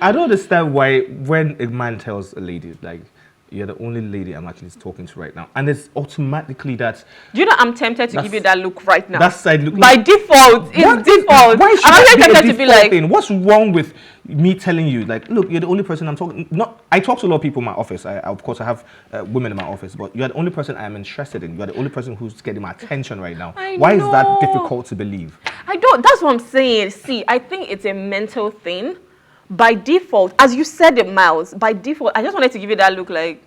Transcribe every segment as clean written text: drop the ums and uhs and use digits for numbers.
I don't understand why when a man tells a lady, like, you're the only lady I'm actually talking to right now, and it's automatically that. Do you know I'm tempted to give you that look right now? That side look. By default, it's default. Why should I'm that tempted to be like, what's wrong with me telling you, like, look, you're the only person I'm talking. Not, I talk to a lot of people in my office. Of course, I have women in my office, but you're the only person I am interested in. You're the only person who's getting my attention right now. Why is that difficult to believe? I don't. That's what I'm saying. See, I think it's a mental thing. By default, as you said it, Miles, by default, I just wanted to give you that look like,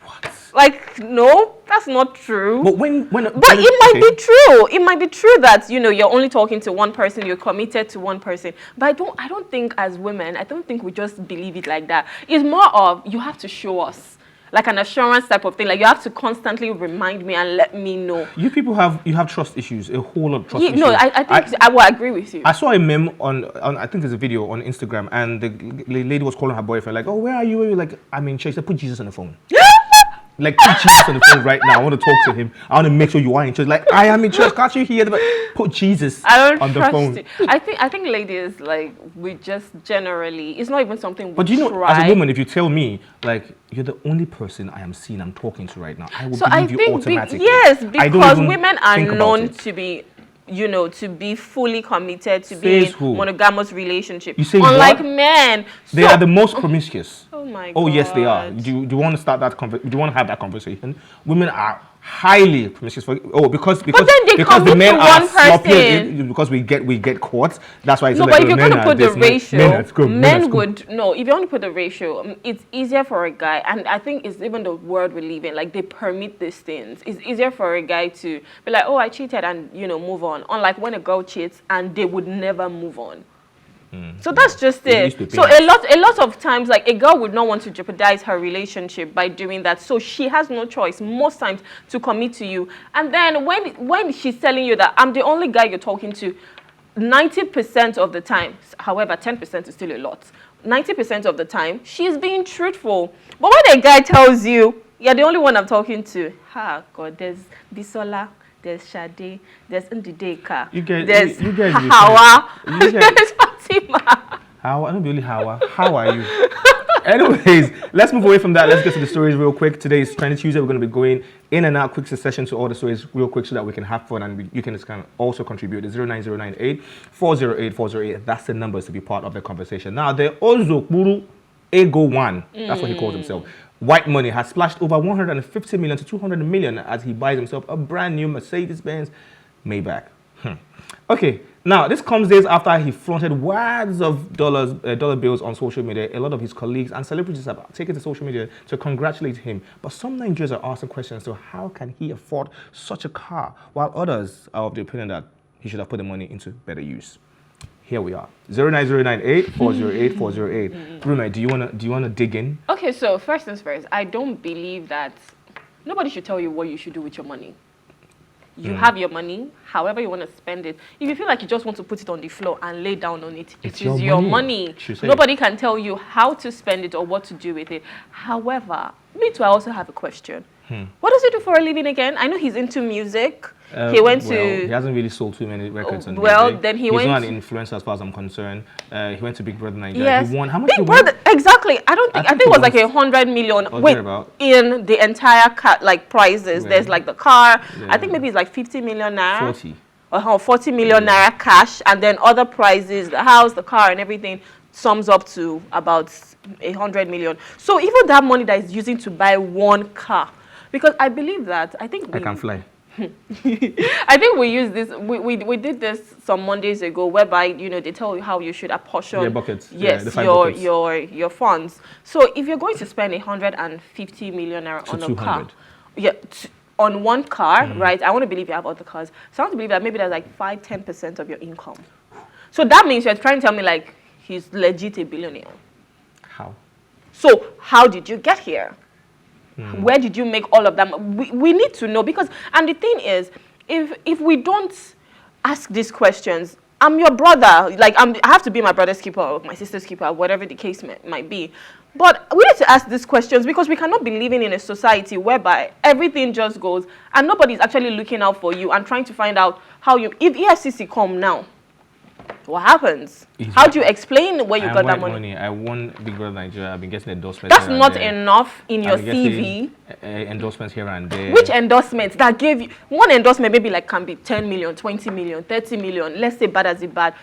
what? Like, no, that's not true. But it might be true. It might be true that, you know, you're only talking to one person, you're committed to one person. But I don't think as women, I don't think we just believe it like that. It's more of, you have to show us. Like an assurance type of thing. Like you have to constantly remind me and let me know. You people have trust issues, a whole lot of trust issues. No, I think I will agree with you. I saw a meme on I think there's a video on Instagram, and the lady was calling her boyfriend like, oh, where are you? Where are you? Like, I'm in church. They put Jesus on the phone. Like, put Jesus on the phone right now. I want to talk to him. I want to make sure you are in church. Like, I am in church. Can't you hear? Put Jesus on the phone. It. I think ladies, like, we just generally, it's not even something we But you know, as a woman, if you tell me, like, you're the only person I'm talking to right now, I will believe you automatically. Yes, because women are known to be, you know, to be fully committed, to be in monogamous relationship. You say unlike men. They are the most promiscuous. Oh my God. Oh yes, they are. Do you want to start that do you want to have that conversation? Women are highly promiscuous because the men are sloppy because we get caught. That's why it's no. But if you're going to put the ratio, men would no. If you want to put the ratio, it's easier for a guy, and I think it's even the world we live in. Like they permit these things. It's easier for a guy to be like, oh, I cheated, and you know, move on. Unlike when a girl cheats and they would never move on. So that's just it. So a lot of times, like a girl would not want to jeopardize her relationship by doing that. So she has no choice most times to commit to you. And then when she's telling you that I'm the only guy you're talking to, 90% of the time, however, 10% is still a lot. 90% of the time, she's being truthful. But when a guy tells you, you're the only one I'm talking to, God, there's Bisola, there's Shade, there's Ndideka, there's Hawa, there's Fatima. Hawa, I don't really Hawa. How are you? Anyways, let's move away from that. Let's get to the stories real quick. Today is Trending Tuesday. We're going to be going in and out quick succession to all the stories real quick so that we can have fun and you can also contribute. It's 09098 408 408. That's the numbers to be part of the conversation. Now, the Ozokburu Ego One, that's what he calls himself. White money has splashed over 150 million to 200 million as he buys himself a brand new Mercedes-Benz Maybach. Okay, now this comes days after he flaunted wads of dollar bills on social media. A lot of his colleagues and celebrities have taken to social media to congratulate him. But some Nigerians are asking questions to how can he afford such a car, while others are of the opinion that he should have put the money into better use. Here we are, 09098 408 408. Ruma, do you wanna dig in? Okay, so first things first, I don't believe that nobody should tell you what you should do with your money. You have your money, however you want to spend it. If you feel like you just want to put it on the floor and lay down on it, it is your money. Nobody can tell you how to spend it or what to do with it. However, me too, I also have a question. What does he do for a living again? I know he's into music. He hasn't really sold too many records. Then he's not an influencer as far as I'm concerned. He went to Big Brother Nigeria. Yes. He won. How much Big Brother, exactly. I think it was like 100 million. In the entire prizes. Yeah. There's like the car. Yeah. I think maybe it's like 50 million naira. 40 million naira cash, and then other prizes, the house, the car, and everything sums up to about 100 million. So even that money that is using to buy one car, because I believe that I can fly. I think we use this. We did this some Mondays ago, whereby they tell you how you should apportion buckets. Yes, your funds. So if you're going to spend 150 million naira on a car, on one car, right? I want to believe you have other cars. So I want to believe that maybe that's like 5-10% of your income. So that means you're trying to tell me like he's legit a billionaire. How? So how did you get here? Where did you make all of them? We need to know, because, and the thing is, if we don't ask these questions, I'm your brother, like I have to be my brother's keeper or my sister's keeper, whatever the case might be. But we need to ask these questions, because we cannot be living in a society whereby everything just goes and nobody's actually looking out for you and trying to find out how you, if EFCC come now, what happens? How do you explain where you got that money? I won Big Brother Nigeria. I've been getting endorsements. That's not enough in your CV. Endorsements here and there. Which endorsements that gave you one endorsement? Maybe like can be 10 million, 20 million, 30 million. Let's say bad as it bad.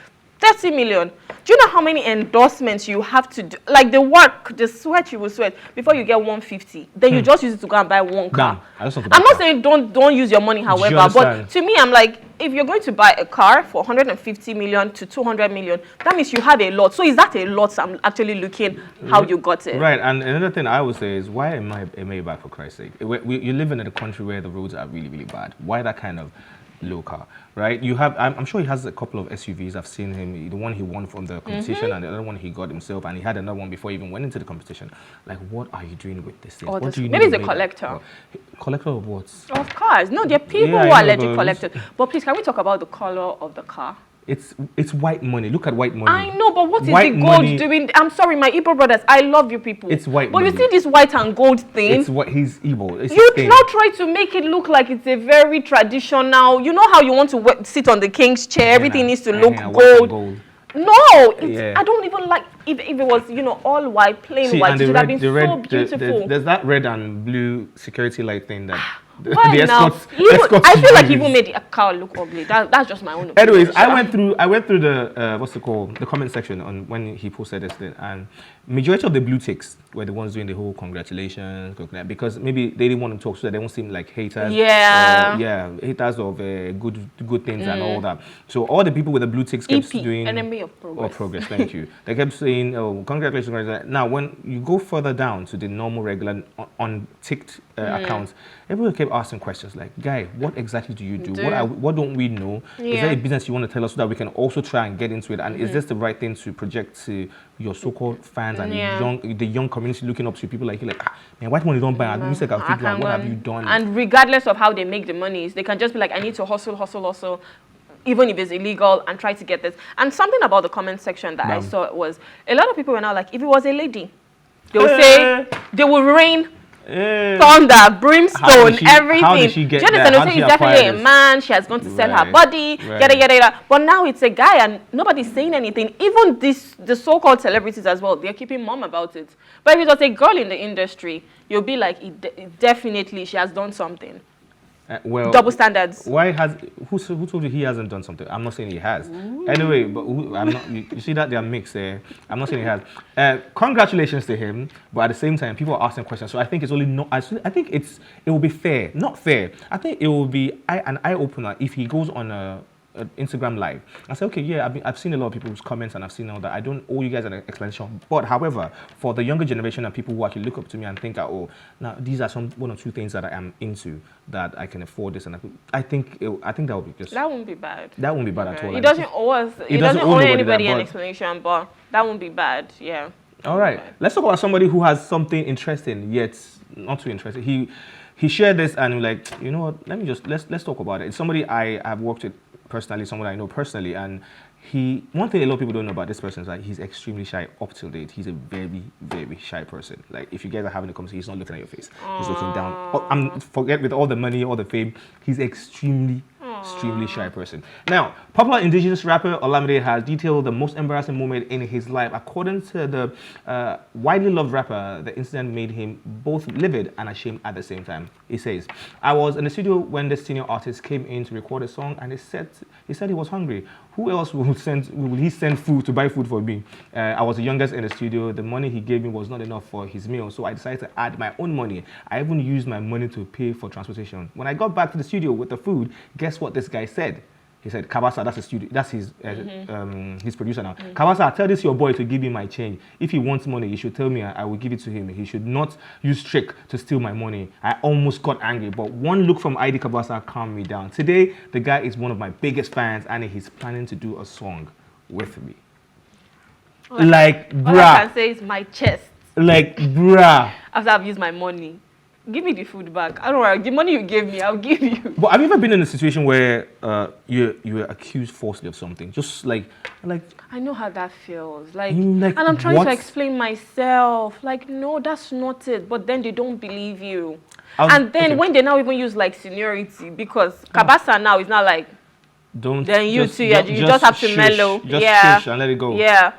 30 million. Do you know how many endorsements you have to do? Like the work, the sweat you will sweat before you get 150. Then you just use it to go and buy one car. I'm not saying don't use your money, however, but to me, I'm like, if you're going to buy a car for 150 million to 200 million, that means you have a lot. So is that a lot? So I'm actually looking how you got it. Right. And another thing I would say is, why am I bad, for Christ's sake? You live in a country where the roads are really, really bad. Why that kind of low car, right? You have, I'm sure he has a couple of SUVs. I've seen him, the one he won from the competition and the other one he got himself, and he had another one before he even went into the competition. Like, what are you doing with this thing? What do you maybe he's a collector. Collector of what? Of cars. No, there are people who are legit collectors. But please, can we talk about the color of the car? It's white money. Look at white money. I know, but what is the gold doing? I'm sorry, my Igbo brothers. I love you people. It's white money. But you see this white and gold thing? It's what he's Igbo. You now try to make it look like it's a very traditional. You know how you want to sit on the king's chair? Everything needs to look gold. No, I don't even like if it was, all white, plain white. It would have been so beautiful. There's that red and blue security light thing that. Why now? I feel like he even made the car look ugly. That's just my own opinion. Anyways, I went through the what's it called, the comment section on when he posted this thing, and majority of the blue ticks were the ones doing the whole congratulations, because maybe they didn't want to talk so that they won't seem like haters. Haters of good things and all that. So all the people with the blue ticks kept doing enemy of progress. Progress. Thank you. They kept saying, "Oh, congratulations." Now, when you go further down to the normal, regular, unticked accounts, everyone kept asking questions like, "Guy, what exactly do you do? What don't we know? Is there a business you want to tell us so that we can also try and get into it? And is this the right thing to project to your so-called fans and the young community looking up to people like you? Like, man, white money don't buy. What have you done?" And regardless of how they make the monies, they can just be like, "I need to hustle." Even if it's illegal, and try to get this. And something about the comment section that I saw was a lot of people were now like, if it was a lady, they would say they will rain thunder, brimstone, everything. How did she get that? So it's definitely a man. She has gone to sell her body. Yada. But now it's a guy, and nobody's saying anything. Even the so-called celebrities as well, they're keeping mum about it. But if it was a girl in the industry, you'll be like, definitely she has done something. Double standards. Who told you he hasn't done something? I'm not saying he has. Ooh. Anyway, but I'm not. You see that they're mixed there. I'm not saying he has. Congratulations to him, but at the same time, people are asking questions. So I think it's only not. I think it will be fair, not fair. I think it will be an eye opener if he goes on a Instagram live. I say, okay, yeah, I've seen a lot of people's comments and I've seen all that. I don't owe you guys an explanation. But however, for the younger generation and people who actually look up to me and think, oh, now these are one or two things that I am into that I can afford this, and I think that would be just. That won't be bad. That won't be bad at all. It doesn't owe us. It doesn't owe anybody an explanation, but that won't be bad. Yeah. All right. Let's talk about somebody who has something interesting yet not too interesting. He shared this and we're like, you know what? Let's talk about it. It's somebody I have worked with personally, someone I know personally, and one thing a lot of people don't know about this person is that he's extremely shy up till date. He's a very, very shy person. Like, if you guys are having a conversation, he's not looking at your face. He's looking down. Forget with all the money, all the fame, he's extremely shy person. Now, popular indigenous rapper Olamide has detailed the most embarrassing moment in his life. According to the widely loved rapper, the incident made him both livid and ashamed at the same time. He says, "I was in the studio when the senior artist came in to record a song, and he said he was hungry. Who else will he send food to buy food for me? I was the youngest in the studio. The money he gave me was not enough for his meal, so I decided to add my own money. I even used my money to pay for transportation. When I got back to the studio with the food, guess what this guy said? He said, Kabasa, that's his studio. That's his producer now. Kabasa, tell this your boy to give me my change. If he wants money, he should tell me. I will give it to him. He should not use trick to steal my money. I almost got angry, but one look from ID Kabasa calmed me down. Today, the guy is one of my biggest fans, and he's planning to do a song with me." Like, bruh. All I can say is my chest. Like, bruh. After I've used my money. Give me the food back. I don't worry. The money you gave me, I'll give you. But have you ever been in a situation where you were accused falsely of something? Just like I know how that feels. And I'm trying to explain myself. Like, no, that's not it. But then they don't believe you. When they now even use like seniority, because Kabasa now is not like, Don't. Then you just, too, you just have to shush, mellow. Just Yeah. shush and let it go. Yeah.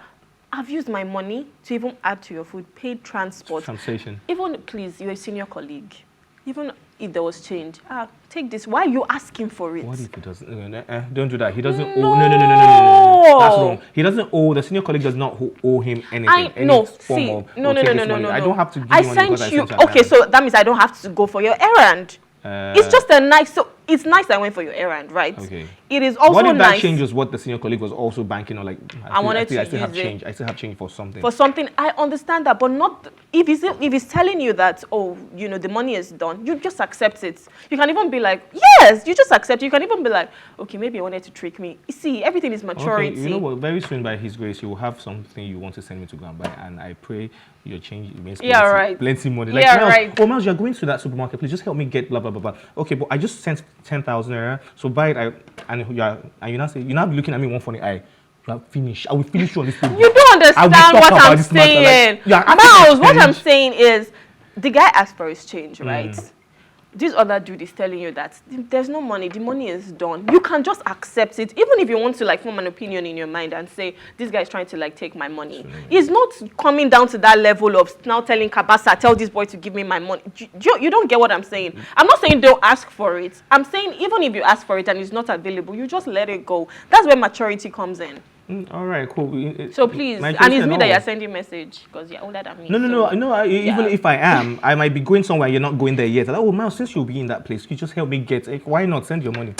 I've used my money to even add to your food, paid transport. Translation. Even, please, you're a senior colleague. Even if there was change, take this. Why are you asking for it? What if he doesn't? Don't do that. He doesn't owe. No. That's wrong. He doesn't owe. The senior colleague does not owe him anything. No. No. I don't have to give you money because I sent you. Okay, so that means I don't have to go for your errand. It's just it's nice I went for your errand, right? Okay. It is also nice. What if that changes what the senior colleague was also banking on? Like, I still have change. I still have change for something. For something, I understand that, but not if he's telling you that, oh, the money is done, you just accept it. You can even be like, yes, you just accept it. You can even be like, okay, maybe you wanted to trick me. You see, everything is maturity. Okay, you know what? Very soon, by His grace, you will have something you want to send me to go and buy, and I pray your change means plenty money. Like, right. Oh, Miles, you're going to that supermarket. Please just help me get blah blah blah blah. Okay, but I just sent 10,000 naira, so buy it. And you now say, you're not looking at me one funny eye. You are finished. I will finish you on this table. You don't understand what I'm saying. Miles, what I'm saying is, the guy asked for his change, right? This other dude is telling you that there's no money, the money is done. You can just accept it, even if you want to form an opinion in your mind and say, this guy is trying to take my money. It's not coming down to that level of now telling Kabasa, tell this boy to give me my money. You don't get what I'm saying. I'm not saying don't ask for it. I'm saying even if you ask for it and it's not available, you just let it go. That's where maturity comes in. All right, cool. So please, and it's me that you're sending message because you're older than me. No. Even if I am, I might be going somewhere. You're not going there yet. Like, oh, Miles, since you'll be in that place, you just help me get. Why not send your money?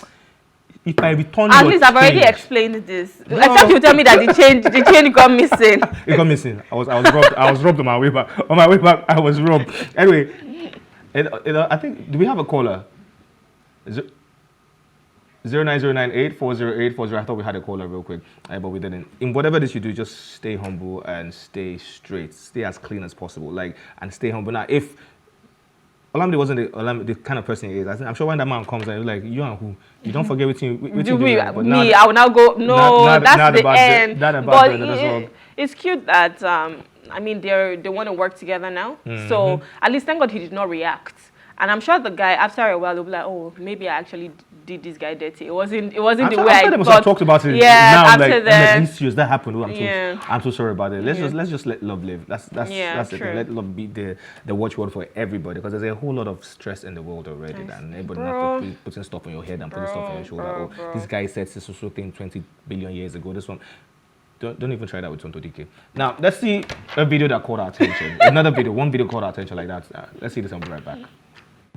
If I return at least I've already explained this. No. Except you tell me that the change got missing. It got missing. I was robbed. I was robbed on my way back. On my way back, I was robbed. Anyway, I think, do we have a caller? 0909840840840. I thought we had a caller real quick, but we didn't. In whatever this you do, just stay humble and stay straight. Stay as clean as possible, and stay humble. Now, if Olamide wasn't the kind of person he is, I'm sure when that man comes and he's like, you and who? You don't forget what you do. Me, I will now go. No, that's the end. It's cute that they want to work together now. So at least thank God he did not react. And I'm sure the guy, after a while, will be like, oh, maybe I actually did this guy dirty. It wasn't the way I thought. Have talked about it. Yeah, now, after that. Serious, that happened. I'm so sorry about it. Let's just let love live. That's the thing. Let love be the watchword for everybody, because there's a whole lot of stress in the world already, and everybody has to be putting stuff on your head and putting stuff on your shoulder. This guy said this thing 20 billion years ago. This one. Don't even try that with 20K. Now, let's see a video that caught our attention. One video caught our attention like that. Let's see this and we'll be right back.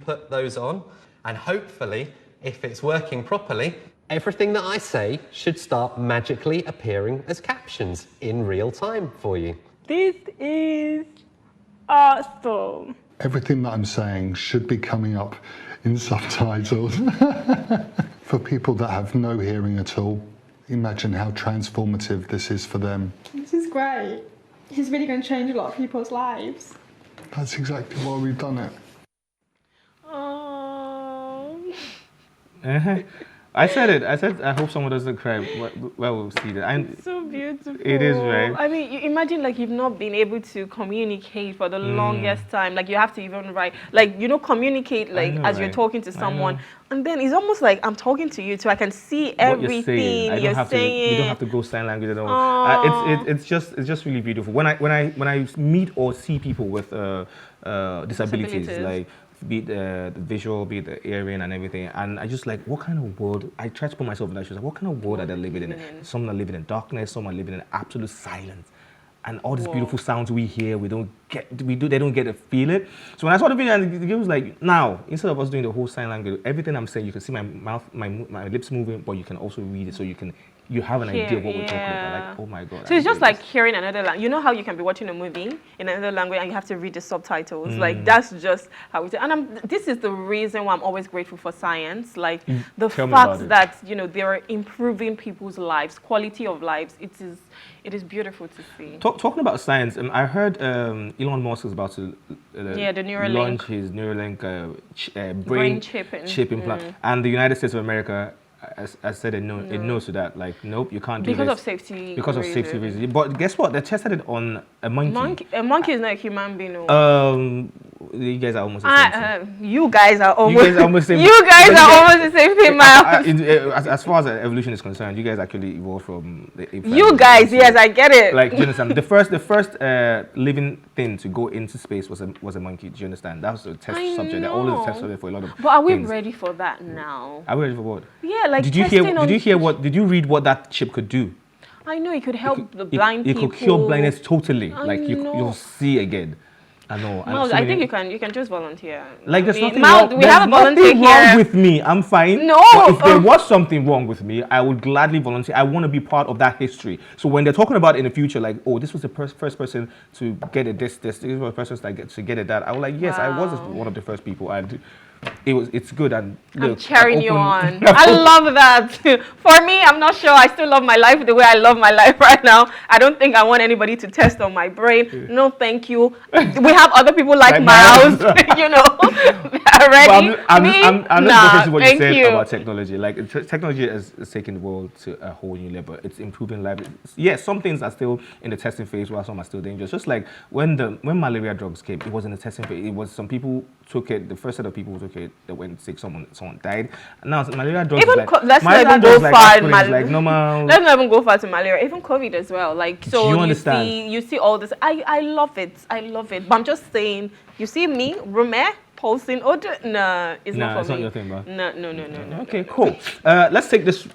Put those on, and hopefully, if it's working properly, everything that I say should start magically appearing as captions in real time for you. This is awesome. Everything that I'm saying should be coming up in subtitles. For people that have no hearing at all, imagine how transformative this is for them. This is great. He's really going to change a lot of people's lives. That's exactly why we've done it. I said it. I hope someone doesn't cry. Well, we'll see that. It's so beautiful. It is, right? I mean, you imagine you've not been able to communicate for the longest time. You have to even write, communicate as you're talking to someone. And then it's almost like I'm talking to you too. I can see everything you're saying. You don't have to go sign language at all. It's just really beautiful. When I meet or see people with disabilities. Be it the visual, be it the hearing and everything, and I just what kind of world? I try to put myself in that shoes. What kind of world are they living in? Some are living in darkness, some are living in absolute silence, and all these beautiful sounds we hear, they don't get to feel it. So when I saw the video, and it was now instead of us doing the whole sign language, everything I'm saying, you can see my mouth, my lips moving, but you can also read it, so you have an idea of what we're talking about. Oh my God. So it's just hearing another language. You know how you can be watching a movie in another language and you have to read the subtitles? That's just how it is. And this is the reason why I'm always grateful for science. The fact that, they're improving people's lives, quality of lives. It is beautiful to see. Talking about science, I heard Elon Musk is about to the Neuralink. launch his Neuralink brain chip implant. And the United States of America, I said it knows to that. Nope, you can't do because this. Because of safety reasons. But guess what? They tested it on a monkey. A monkey is not a human being. You guys are almost the same thing. You guys are almost. You guys are almost the same. You guys are almost the same thing, man. As far as evolution is concerned, you guys actually evolved from the ape. You guys, yes, I get it. Like, do you understand? The first living thing to go into space was a monkey. Do you understand? That was a test subject. They're always a test subject for a lot of. But are we things. ready for that now? Are we ready for what? Yeah, like Did you read what that chip could do? I know it could help the blind people. It could cure blindness totally. I know. You'll see again. I know. Miles, I think you can just volunteer. Like there's nothing Miles, wrong. we have a volunteer wrong with me. I'm fine. No. But if there was something wrong with me, I would gladly volunteer. I want to be part of that history. So when they're talking about in the future, like, oh, this was the first person to get it this was the person to get it that, I was like, yes, I was one of the first people. It's good, and I'm cheering you on. I love that. For me, I'm not sure. I still love my life the way I love my life right now. I don't think I want anybody to test on my brain. No, thank you. We have other people like Miles, you know, already. I'm not what you said about technology. Like technology is taking the world to a whole new level. It's improving life. Yes, some things are still in the testing phase, while some are still dangerous. Just like when malaria drugs came, it was in the testing phase. It was some people took it. The first set of people who took it, they went sick. Someone died. Now malaria drugs. Let's not even go far. Like normal. Let's not even go far to malaria. Even COVID as well. Like so, you see all this. I love it. I love it. But I'm just saying. You see me, Rumeh, posting. No, it's not for me. It's not your thing, bro. No. Okay, cool. Let's take this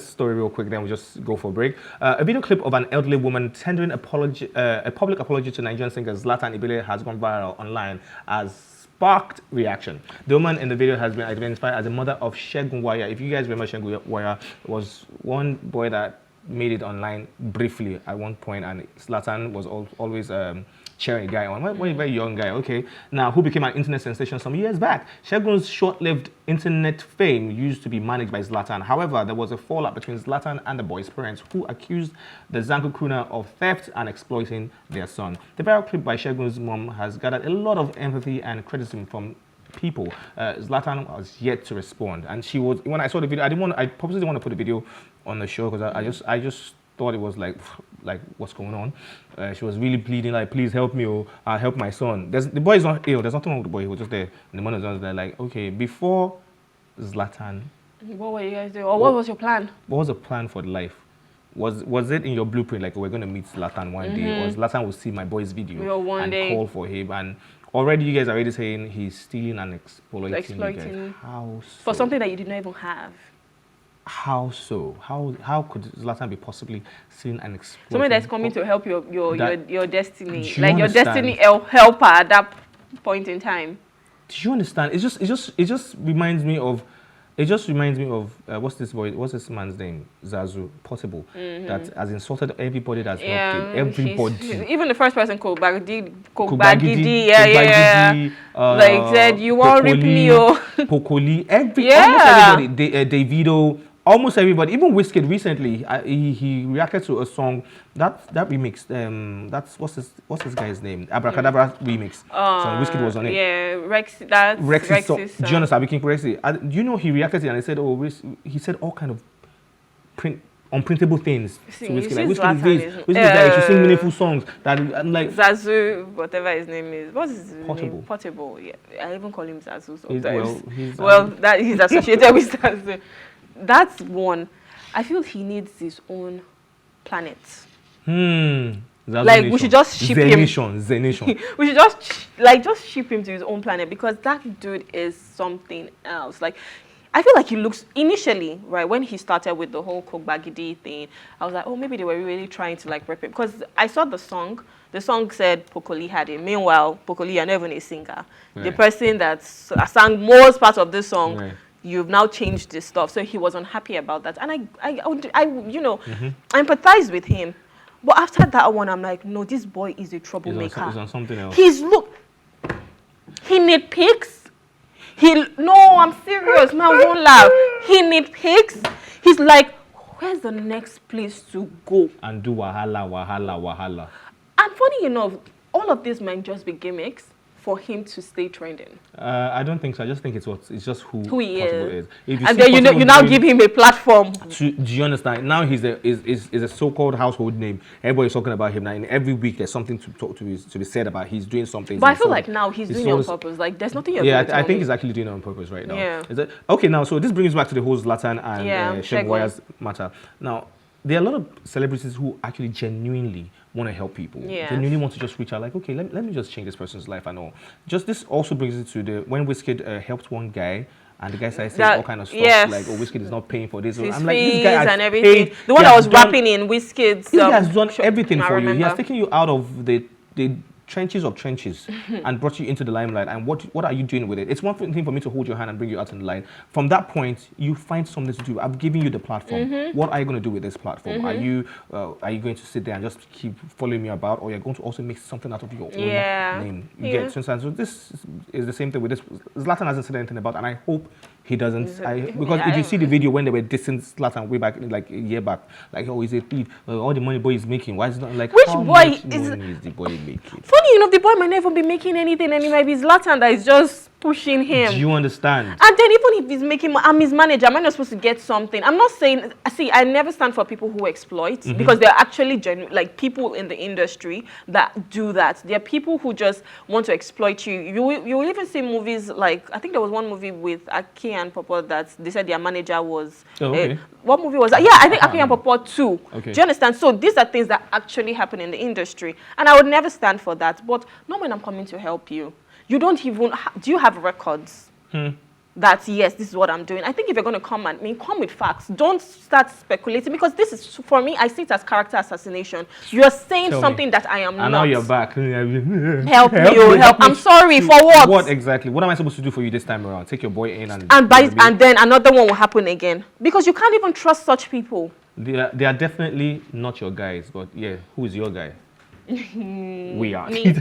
story real quick. Then we'll just go for a break. A video clip of an elderly woman tendering a public apology to Nigerian singer Zlatan has gone viral online as sparked reaction. The woman in the video has been identified as the mother of Segun. If you guys remember, Segun was one boy that made it online briefly at one point, and Zlatan was always cheering a guy on. What a very young guy, okay. Now, who became an internet sensation some years back. Segun's short-lived internet fame used to be managed by Zlatan. However, there was a fallout between Zlatan and the boy's parents, who accused the Zanku crooner of theft and exploiting their son. The viral clip by Segun's mom has gathered a lot of empathy and criticism from people. Zlatan was yet to respond, and she was. When I saw the video, I purposely didn't want to put the video on the show because I just thought it was like what's going on. She was really pleading, like, please help me, or help my son. The boy is not ill. There's nothing wrong with the boy. He was just there. And the mother was there, like, okay, before Zlatan. What were you guys doing? Or what was your plan? What was the plan for the life? Was it in your blueprint, like, we're going to meet Zlatan one day, or Zlatan will see my boy's video call for him, and already you guys are already saying he's stealing and exploiting you guys. How so? For something that you did not even have. How so? How could Zlatan be possibly seen and exploiting? Someone that's coming to help your destiny, Do you like understand? your destiny helper at that point in time. Do you understand? It just reminds me of. What's this man's name? Zazu Portable. That has insulted everybody that's helped him. Everybody. Even the first person, Kogbagidi. Yeah. Like said, you won't rip me, Pokoli. Almost everybody. Davido. Almost everybody. Even Wizkid recently, he reacted to a song that remix. That's what's this guy's name? Abracadabra remix. So Wizkid was on it. Yeah, Rex's song. Do you understand? We can correct it. Do you know he reacted to it and he said, he said all kind of unprintable things to Wizkid. Like, Wizkid is guy. He should sing meaningful songs. That I'm like Zazu, whatever his name is. What's his name? Portable. Yeah, I even call him Zazu sometimes. That he's associated with Zazu. That's one. I feel he needs his own planet. Like we should just ship him. Zenation. We should just ship him to his own planet, because that dude is something else. Like, I feel like he looks initially, right, when he started with the whole Kogbagidi thing, I was like, oh, maybe they were really trying to like rep him, because I saw the song. The song said Pokoli had it. Meanwhile, Pokoli, you're not even a singer. Right. The person that sang most parts of this song. Right. You've now changed this stuff, so he was unhappy about that, and I empathize with him. But after that one, I'm like, no, this boy is a troublemaker. He's on something else. He nitpicks. No, I'm serious. Man, won't laugh. He nitpicks. He's like, where's the next place to go? And do wahala. And funny enough, all of this might just be gimmicks for him to stay trending? I don't think so. I just think it's just who he Possible is. If you And see then Possible you now doing- give him a platform. do you understand? Now he's a so-called household name. Everybody's talking about him now. And every week there's something to be said about. He's doing something. But I feel like now he's doing it on purpose. Like there's nothing you're Yeah, going to I tell think me. he's actually doing it on purpose right now. Yeah. Is it okay? Now, so this brings back to the whole Zlatan and Segun. Segun matter. Now, there are a lot of celebrities who actually genuinely want to help people. Yes. Genuinely want to just reach out, like, okay, let me just change this person's life and all. Just this also brings it to when Wizkid helped one guy. And the guy started saying all kind of stuff like, "Oh, Wizkid is not paying for this." His I'm like, fees this guy has and everything. paid. The one He that has was done- rapping in Wizkid's. This guy has done everything I for you. He has remember. taken you out of the trenches of trenches and brought you into the limelight. And what are you doing with it? It's one thing for me to hold your hand and bring you out in the light. From that point, you find something to do. I've given you the platform. What are you going to do with this platform? Are you going to sit there and just keep following me about, or you're going to also make something out of your own name? You get so this is the same thing with this. Zlatan hasn't said anything about, and I hope he doesn't. Because if you see the video when they were dissing Zlatan way back, like a year back, like, oh, he's a thief. All the money boy is making. Why is it not like Which how boy much is- money is the boy making? Funny enough, the boy might never be making anything, and it might be Zlatan that is just pushing him. Do you understand? And then even if he's making, I'm his manager, am I not supposed to get something? I'm not saying, see, I never stand for people who exploit because they're actually like people in the industry that do that. There are people who just want to exploit you. You will even see movies like, I think there was one movie with Aki and Popo that they said their manager was, what movie was that? Yeah, I think Aki and Popo 2. Okay. Do you understand? So these are things that actually happen in the industry. And I would never stand for that. But not when I'm coming to help you. You don't even, do you have records? That, yes, this is what I'm doing. I think if you're going to come at me, come with facts. Don't start speculating because this is, for me, I see it as character assassination. You're saying something that I am not. And now you're back. Help me. I'm sorry, for what? What exactly? What am I supposed to do for you this time around? Take your boy in and And then another one will happen again. Because you can't even trust such people. They are definitely not your guys, but yeah, who is your guy? We are. Me.